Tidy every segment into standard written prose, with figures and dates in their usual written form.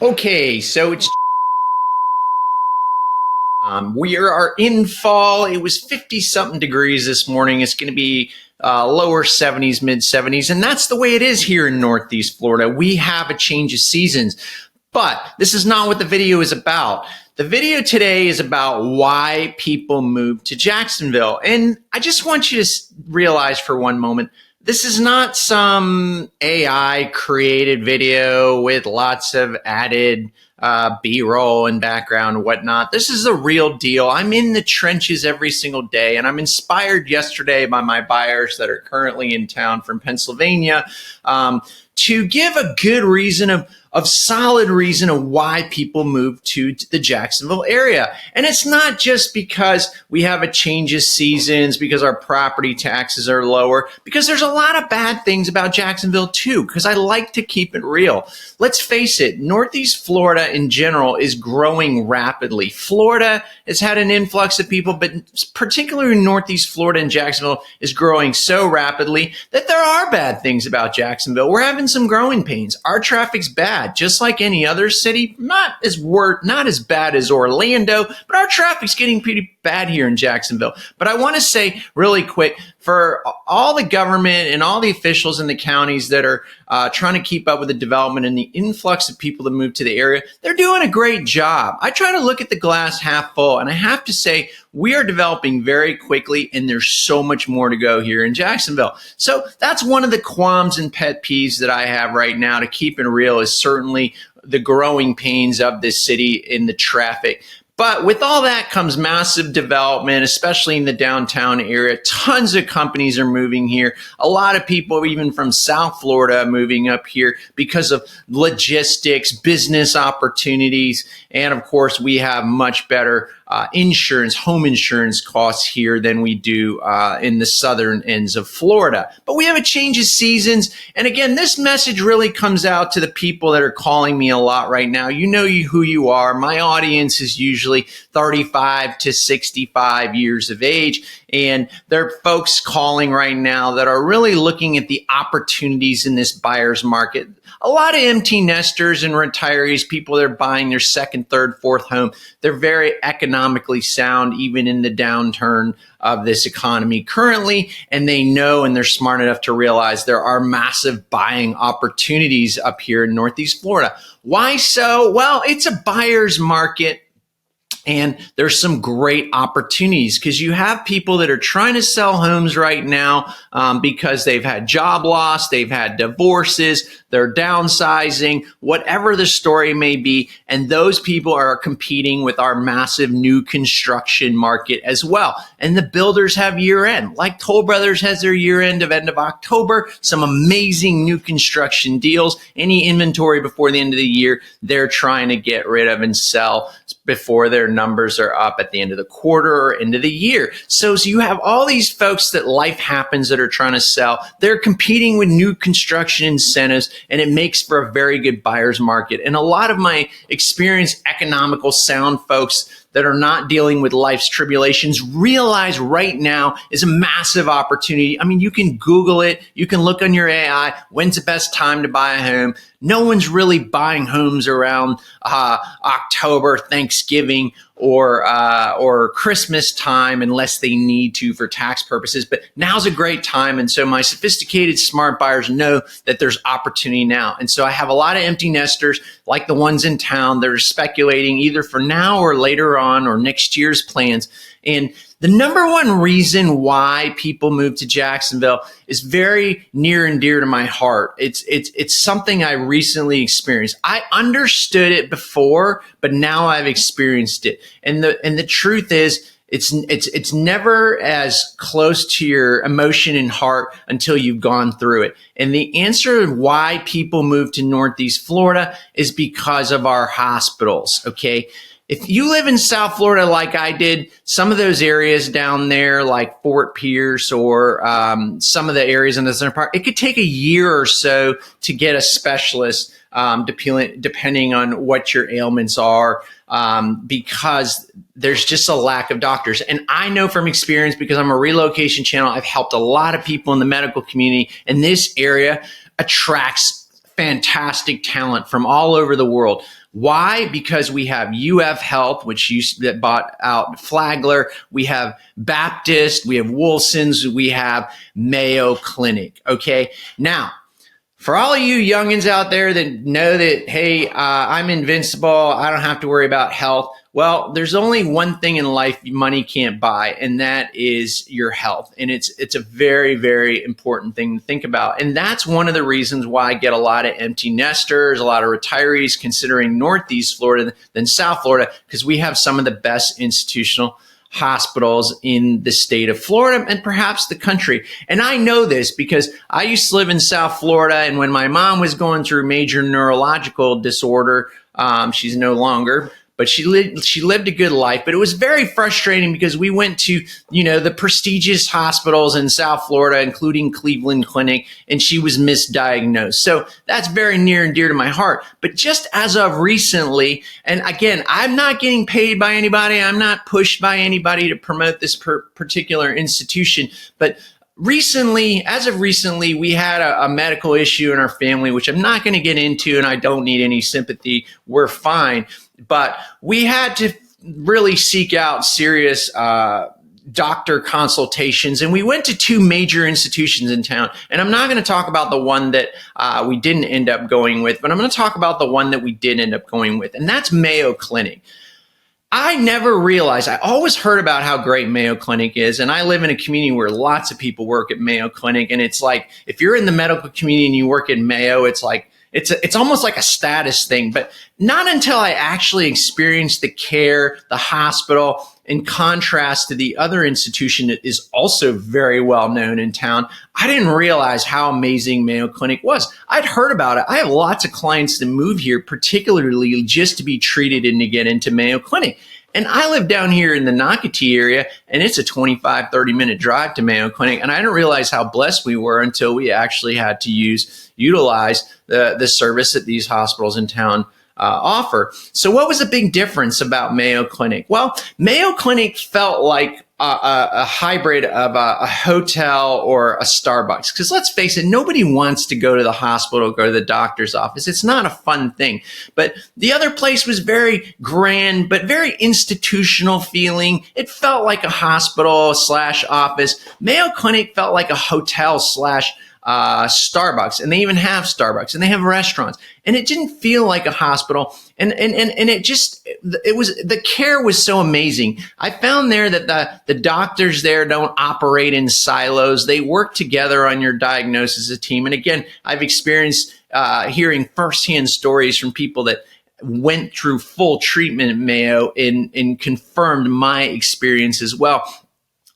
Okay, so we are in fall. It was 50 something degrees this morning. It's going to be lower 70s, mid 70s, and that's the way it is here in Northeast Florida. We have a change of seasons, but this is not what the video is about. The video today is about why people move to Jacksonville, and I just want you to realize for one moment, this is not some AI created video with lots of added B-roll and background and whatnot. This is the real deal. I'm in the trenches every single day, and I'm inspired yesterday by my buyers that are currently in town from Pennsylvania to give a good reason of solid reason of why people move to the Jacksonville area. And it's not just because we have a change of seasons, because our property taxes are lower, because there's a lot of bad things about Jacksonville too, because I like to keep it real. Let's face it, Northeast Florida in general is growing rapidly. Florida has had an influx of people, but particularly Northeast Florida and Jacksonville is growing so rapidly that there are bad things about Jacksonville. We're having some growing pains. Our traffic's bad. Just like any other city, not as bad as Orlando, but our traffic's getting pretty bad here in Jacksonville. But I want to say really quick, for all the government and all the officials in the counties that are trying to keep up with the development and the influx of people that move to the area, they're doing a great job. I try to look at the glass half full, and I have to say we are developing very quickly, and there's so much more to go here in Jacksonville. So that's one of the qualms and pet peeves that I have right now, to keep it real, is certainly the growing pains of this city in the traffic. But with all that comes massive development, especially in the downtown area. Tons of companies are moving here. A lot of people, even from South Florida, moving up here because of logistics, business opportunities. And of course, we have much better insurance, home insurance costs here than we do in the southern ends of Florida. But we have a change of seasons. And again, this message really comes out to the people that are calling me a lot right now. You know who you are. My audience is usually 35 to 65 years of age. And there are folks calling right now that are really looking at the opportunities in this buyer's market. A lot of empty nesters and retirees, people that are buying their second, third, fourth home. They're very economically sound, even in the downturn of this economy currently. And they know, and they're smart enough to realize there are massive buying opportunities up here in Northeast Florida. Why so? Well, it's a buyer's market. And there's some great opportunities because you have people that are trying to sell homes right now because they've had job loss, they've had divorces, they're downsizing, whatever the story may be. And those people are competing with our massive new construction market as well. And the builders have year end, like Toll Brothers has their year end of October, some amazing new construction deals. Any inventory before the end of the year, they're trying to get rid of and sell before their numbers are up at the end of the quarter or end of the year. So you have all these folks that life happens that are trying to sell. They're competing with new construction incentives, and it makes for a very good buyer's market. And a lot of my experienced, economical, sound folks that are not dealing with life's tribulations realize right now is a massive opportunity. I mean, you can Google it. You can look on your AI. When's the best time to buy a home? No one's really buying homes around October, Thanksgiving, or Christmas time unless they need to for tax purposes. But now's a great time. And so my sophisticated, smart buyers know that there's opportunity now. And so I have a lot of empty nesters like the ones in town that are speculating either for now or later on or next year's plans. And the number one reason why people move to Jacksonville is very near and dear to my heart. It's something I recently experienced. I understood it before, but now I've experienced it. And the truth is, it's never as close to your emotion and heart until you've gone through it. And the answer to why people move to Northeast Florida is because of our hospitals. Okay. If you live in South Florida like I did, some of those areas down there like Fort Pierce or some of the areas in the Southern Park, it could take a year or so to get a specialist depending on what your ailments are because there's just a lack of doctors. And I know from experience, because I'm a relocation channel, I've helped a lot of people in the medical community, and this area attracts fantastic talent from all over the world. Why? Because we have UF Health, that bought out Flagler. We have Baptist, we have Wilson's, we have Mayo Clinic. Okay. Now, for all of you youngins out there that know that, hey, I'm invincible, I don't have to worry about health. Well, there's only one thing in life money can't buy, and that is your health. And it's a very, very important thing to think about. And that's one of the reasons why I get a lot of empty nesters, a lot of retirees considering Northeast Florida than South Florida, because we have some of the best institutional hospitals in the state of Florida and perhaps the country. And I know this because I used to live in South Florida, and when my mom was going through major neurological disorder, she's no longer, but she lived a good life. But it was very frustrating because we went to, the prestigious hospitals in South Florida, including Cleveland Clinic, and she was misdiagnosed. So that's very near and dear to my heart. But just as of recently, and again, I'm not getting paid by anybody. I'm not pushed by anybody to promote this particular institution. But as of recently, we had a medical issue in our family, which I'm not going to get into, and I don't need any sympathy. We're fine. But we had to really seek out serious doctor consultations, and we went to two major institutions in town. And I'm not going to talk about the one that we didn't end up going with, but I'm going to talk about the one that we did end up going with, and that's Mayo Clinic. I never realized, I always heard about how great Mayo Clinic is, and I live in a community where lots of people work at Mayo Clinic, and it's like, if you're in the medical community and you work at Mayo, it's like, it's almost like a status thing. But not until I actually experienced the care, the hospital, in contrast to the other institution that is also very well known in town, I didn't realize how amazing Mayo Clinic was. I'd heard about it. I have lots of clients that move here, particularly just to be treated and to get into Mayo Clinic. And I live down here in the Nocatee area, and it's a 25, 30-minute drive to Mayo Clinic. And I didn't realize how blessed we were until we actually had to utilize the service that these hospitals in town offer. So what was the big difference about Mayo Clinic? Well, Mayo Clinic felt like a hybrid of a hotel or a Starbucks. Because let's face it, nobody wants to go to the hospital, go to the doctor's office. It's not a fun thing. But the other place was very grand, but very institutional feeling. It felt like a hospital / office. Mayo Clinic felt like a hotel / Starbucks, and they even have Starbucks, and they have restaurants, and it didn't feel like a hospital, and the care was so amazing. I found there that the doctors there don't operate in silos. They work together on your diagnosis as a team. And again, I've experienced hearing firsthand stories from people that went through full treatment at Mayo and confirmed my experience as well.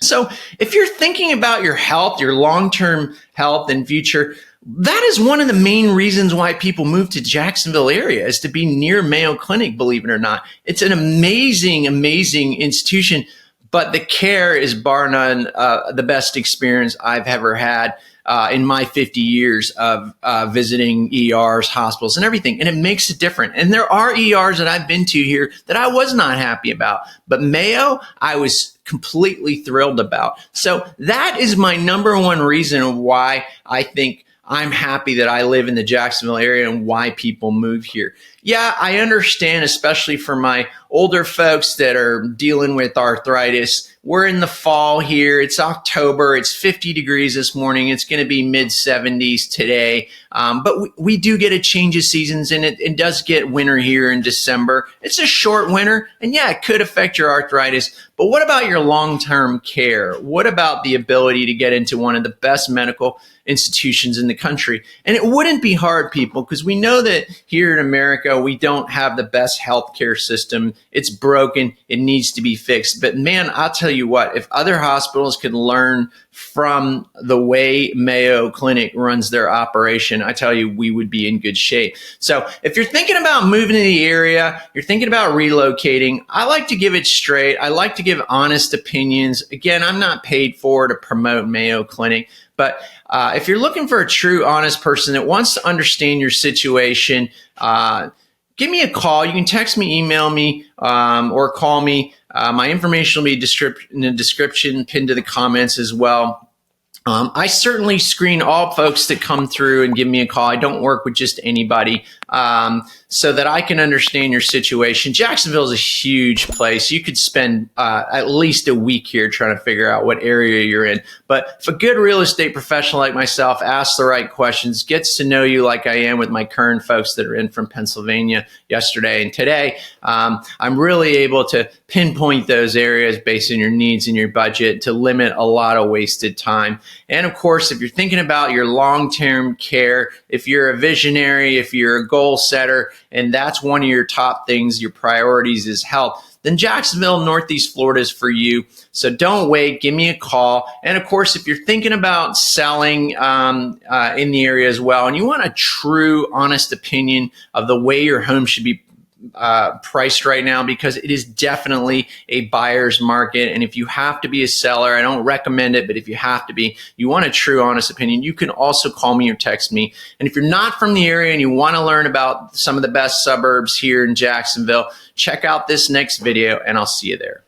So if you're thinking about your health, your long-term health and future, that is one of the main reasons why people move to Jacksonville area, is to be near Mayo Clinic, believe it or not. It's an amazing, amazing institution, but the care is bar none the best experience I've ever had in my 50 years of visiting ERs, hospitals, and everything. And it makes it different. And there are ERs that I've been to here that I was not happy about. But Mayo, I was completely thrilled about. So that is my number one reason why I think I'm happy that I live in the Jacksonville area and why people move here. Yeah, I understand, especially for my older folks that are dealing with arthritis. We're in the fall here. It's October. It's 50 degrees this morning. It's going to be mid-70s today. But we do get a change of seasons, and it does get winter here in December. It's a short winter, and yeah, it could affect your arthritis. But what about your long-term care? What about the ability to get into one of the best medical institutions in the country? And it wouldn't be hard, people, because we know that here in America, we don't have the best healthcare system. It's broken. It needs to be fixed. But man, I'll tell you what, if other hospitals could learn from the way Mayo Clinic runs their operation, I tell you, we would be in good shape. So if you're thinking about moving to the area, you're thinking about relocating, I like to give it straight. I like to give honest opinions. Again, I'm not paid for to promote Mayo Clinic, but if you're looking for a true, honest person that wants to understand your situation, give me a call. You can text me, email me, or call me. My information will be in the description, pinned to the comments as well. I certainly screen all folks that come through and give me a call. I don't work with just anybody, so that I can understand your situation. Jacksonville is a huge place. You could spend at least a week here trying to figure out what area you're in. But if a good real estate professional like myself asks the right questions, gets to know you like I am with my current folks that are in from Pennsylvania yesterday and today, I'm really able to pinpoint those areas based on your needs and your budget to limit a lot of wasted time. And of course, if you're thinking about your long-term care, if you're a visionary, if you're a goal setter, and that's one of your top things, your priorities is health, then Jacksonville, Northeast Florida is for you. So don't wait, give me a call. And of course, if you're thinking about selling in the area as well, and you want a true, honest opinion of the way your home should be priced right now, because it is definitely a buyer's market. And if you have to be a seller, I don't recommend it, but if you have to be, you want a true, honest opinion, you can also call me or text me. And if you're not from the area and you want to learn about some of the best suburbs here in Jacksonville, check out this next video and I'll see you there.